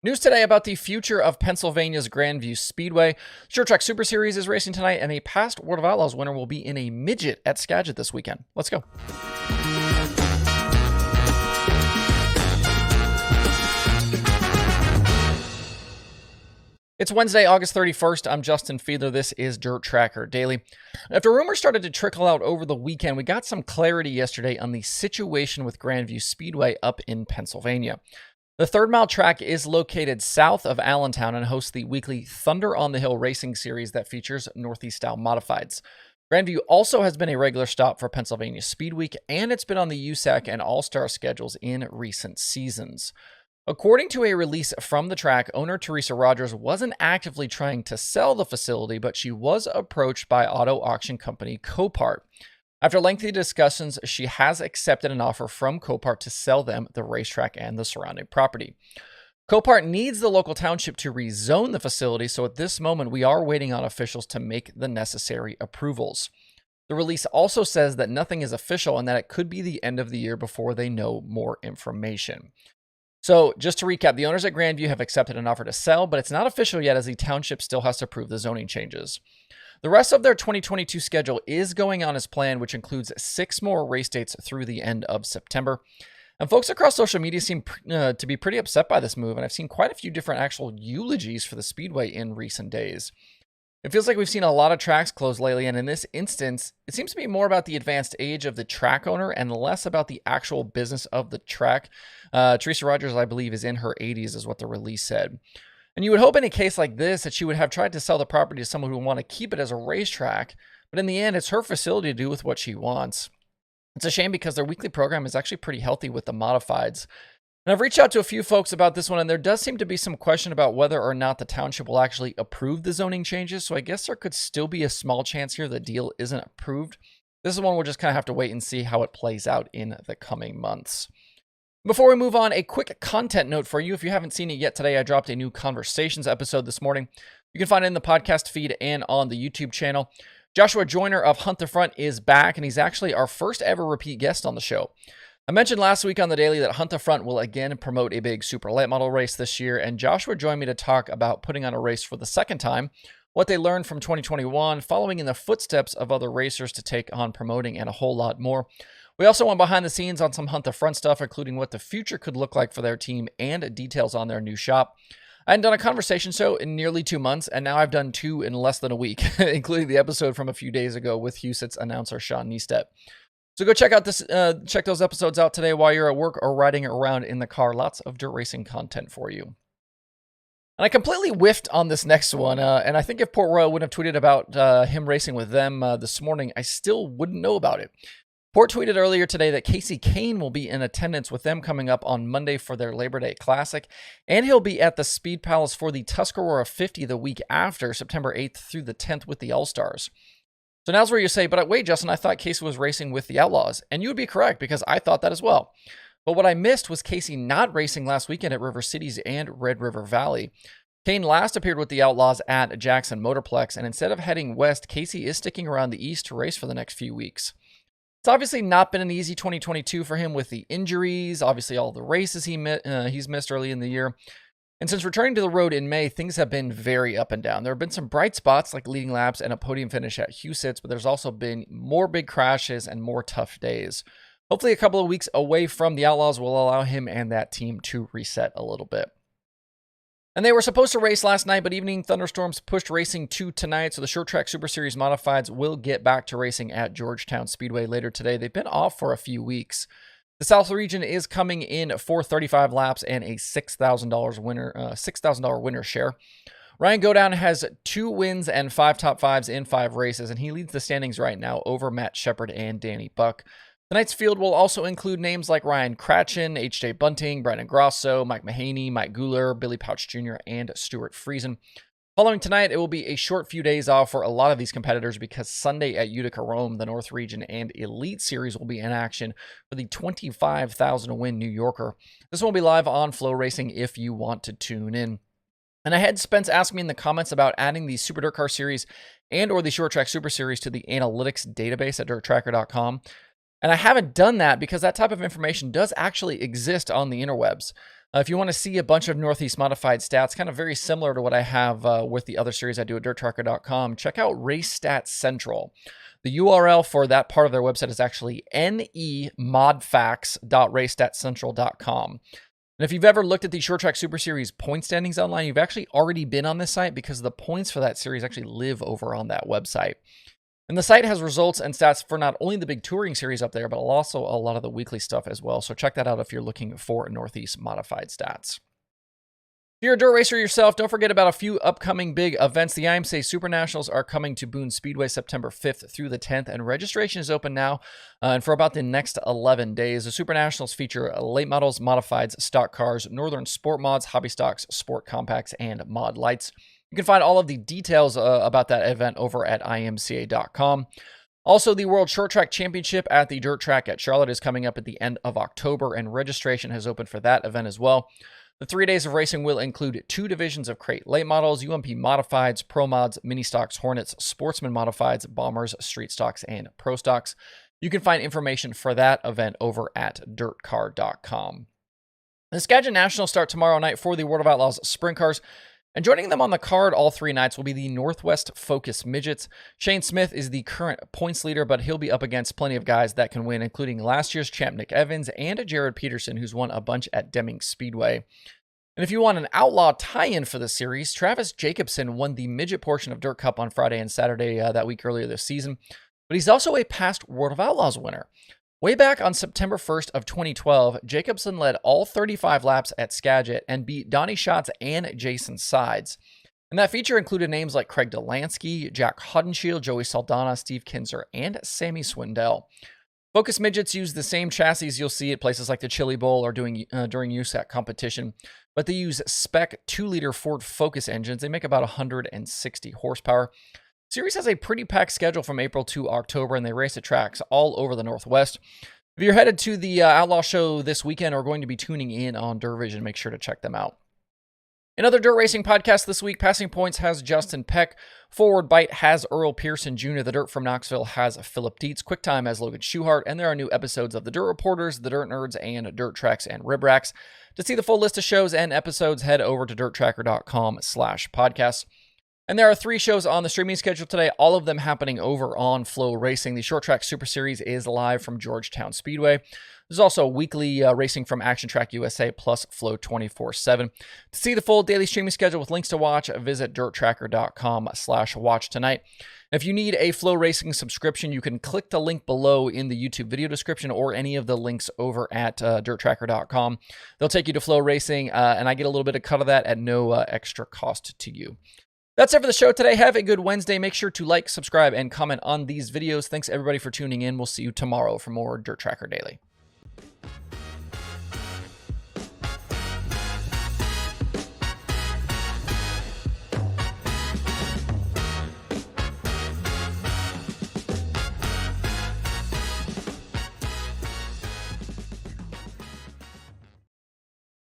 News today about the future of Pennsylvania's Grandview Speedway. Short Track Super Series is racing tonight, and a past World of Outlaws winner will be in a midget at Skagit this weekend. Let's go. It's Wednesday, August 31st. I'm Justin Fiedler. This is Dirt Tracker Daily. After rumors started to trickle out over the weekend, we got some clarity yesterday on the situation with Grandview Speedway up in Pennsylvania. The Third Mile track is located south of Allentown and hosts the weekly Thunder on the Hill racing series that features Northeast-style modifieds. Grandview also has been a regular stop for Pennsylvania Speed Week, and it's been on the USAC and All-Star schedules in recent seasons. According to a release from the track, owner Teresa Rogers wasn't actively trying to sell the facility, but she was approached by auto auction company Copart. After lengthy discussions, she has accepted an offer from Copart to sell them the racetrack and the surrounding property. Copart needs the local township to rezone the facility, so at this moment we are waiting on officials to make the necessary approvals. The release also says that nothing is official and that it could be the end of the year before they know more information. So just to recap, the owners at Grandview have accepted an offer to sell, but it's not official yet as the township still has to approve the zoning changes. The rest of their 2022 schedule is going on as planned, which includes 6 more race dates through the end of September. And folks across social media seem to be pretty upset by this move, and I've seen quite a few different actual eulogies for the Speedway in recent days. It feels like we've seen a lot of tracks close lately, and in this instance, it seems to be more about the advanced age of the track owner and less about the actual business of the track. Teresa Rogers, I believe, is in her 80s, is what the release said. And you would hope in a case like this that she would have tried to sell the property to someone who would want to keep it as a racetrack, but in the end, it's her facility to do with what she wants. It's a shame because their weekly program is actually pretty healthy with the modifieds. And I've reached out to a few folks about this one, and there does seem to be some question about whether or not the township will actually approve the zoning changes, so I guess there could still be a small chance here the deal isn't approved. This is one we'll just kind of have to wait and see how it plays out in the coming months. Before we move on, a quick content note for you. If you haven't seen it yet today, I dropped a new Conversations episode this morning. You can find it in the podcast feed and on the YouTube channel. Joshua Joyner of Hunt the Front is back, and he's actually our first ever repeat guest on the show. I mentioned last week on the Daily that Hunt the Front will again promote a big super late model race this year, and Joshua joined me to talk about putting on a race for the second time, what they learned from 2021, following in the footsteps of other racers to take on promoting, and a whole lot more. We also went behind the scenes on some Hunt the Front stuff, including what the future could look like for their team and details on their new shop. I hadn't done a conversation show in nearly 2 months, and now I've done 2 in less than a week, including the episode from a few days ago with Husit's announcer Sean Niestedt. So go check those episodes out today while you're at work or riding around in the car. Lots of dirt racing content for you. And I completely whiffed on this next one, and I think if Port Royal wouldn't have tweeted about him racing with them this morning, I still wouldn't know about it. Port tweeted earlier today that Kasey Kahne will be in attendance with them coming up on Monday for their Labor Day Classic, and he'll be at the Speed Palace for the Tuscarora 50 the week after, September 8th through the 10th with the All-Stars. So now's where you say, but wait, Justin, I thought Kasey was racing with the Outlaws, and you would be correct because I thought that as well. But what I missed was Kasey not racing last weekend at River Cities and Red River Valley. Kahne last appeared with the Outlaws at Jackson Motorplex, and instead of heading west, Kasey is sticking around the east to race for the next few weeks. It's obviously not been an easy 2022 for him with the injuries, obviously all the races he's missed early in the year. And since returning to the road in May, things have been very up and down. There have been some bright spots like leading laps and a podium finish at Husit's, but there's also been more big crashes and more tough days. Hopefully a couple of weeks away from the Outlaws will allow him and that team to reset a little bit. And they were supposed to race last night, but evening thunderstorms pushed racing to tonight, so the Short Track Super Series Modifieds will get back to racing at Georgetown Speedway later today. They've been off for a few weeks. The South region is coming in for 35 laps and a $6,000 winner share. Ryan Godown has 2 wins and 5 top 5s in 5 races, and he leads the standings right now over Matt Shepard and Danny Buck. Tonight's field will also include names like Ryan Cratchin, H.J. Bunting, Brandon Grosso, Mike Mahaney, Mike Guler, Billy Pouch Jr., and Stuart Friesen. Following tonight, it will be a short few days off for a lot of these competitors because Sunday at Utica Rome, the North Region and Elite Series will be in action for the 25,000 win New Yorker. This will be live on Flow Racing if you want to tune in. And I had Spence ask me in the comments about adding the Super Dirt Car Series and or the Short Track Super Series to the analytics database at dirttracker.com. And I haven't done that because that type of information does actually exist on the interwebs. If you want to see a bunch of Northeast Modified stats, kind of very similar to what I have with the other series I do at DirtTracker.com, check out Race Stats Central. The URL for that part of their website is actually nemodfacts.racestatscentral.com. And if you've ever looked at the Short Track Super Series point standings online, you've actually already been on this site because the points for that series actually live over on that website. And the site has results and stats for not only the big touring series up there, but also a lot of the weekly stuff as well. So check that out if you're looking for Northeast Modified stats. If you're a dirt racer yourself, don't forget about a few upcoming big events. The IMCA Super Nationals are coming to Boone Speedway September 5th through the 10th, and registration is open now and for about the next 11 days. The Super Nationals feature late models, modifieds, stock cars, northern sport mods, hobby stocks, sport compacts, and mod lights. You can find all of the details about that event over at imca.com. Also, the World Short Track Championship at the Dirt Track at Charlotte is coming up at the end of October, and registration has opened for that event as well. The 3 days of racing will include 2 divisions of crate late models, UMP modifieds, pro mods, mini stocks, Hornets, sportsman modifieds, bombers, street stocks, and pro stocks. You can find information for that event over at dirtcar.com. The Skagit Nationals start tomorrow night for the World of Outlaws sprint cars. And joining them on the card all 3 nights will be the Northwest Focus Midgets. Shane Smith is the current points leader, but he'll be up against plenty of guys that can win, including last year's champ Nick Evans and a Jared Peterson, who's won a bunch at Deming Speedway. And if you want an Outlaw tie-in for the series, Travis Jacobson won the midget portion of Dirt Cup on Friday and Saturday that week earlier this season. But he's also a past World of Outlaws winner. Way back on September 1st of 2012, Jacobson led all 35 laps at Skagit and beat Donnie Schatz and Jason Sides. And that feature included names like Craig Delansky, Jack Hudenshield, Joey Saldana, Steve Kinzer, and Sammy Swindell. Focus Midgets use the same chassis you'll see at places like the Chili Bowl or during use at competition, but they use spec 2-liter Ford Focus engines. They make about 160 horsepower. Series has a pretty packed schedule from April to October, and they race at tracks all over the Northwest. If you're headed to the Outlaw Show this weekend or going to be tuning in on DIRTVision, make sure to check them out. Another dirt racing podcast this week, Passing Points has Justin Peck. Forward Bite has Earl Pearson Jr. The Dirt from Knoxville has Philip Dietz. QuickTime has Logan Schuhart. And there are new episodes of The Dirt Reporters, The Dirt Nerds, and Dirt Tracks and Rib Racks. To see the full list of shows and episodes, head over to dirttracker.com/podcasts. And there are 3 shows on the streaming schedule today, all of them happening over on Flow Racing. The Short Track Super Series is live from Georgetown Speedway. There's also weekly racing from Action Track USA plus Flow 24/7. To see the full daily streaming schedule with links to watch, visit dirttracker.com/watch tonight. If you need a Flow Racing subscription, you can click the link below in the YouTube video description or any of the links over at dirttracker.com. They'll take you to Flow Racing, and I get a little bit of cut of that at no extra cost to you. That's it for the show today. Have a good Wednesday. Make sure to like, subscribe, and comment on these videos. Thanks everybody for tuning in. We'll see you tomorrow for more Dirt Tracker Daily.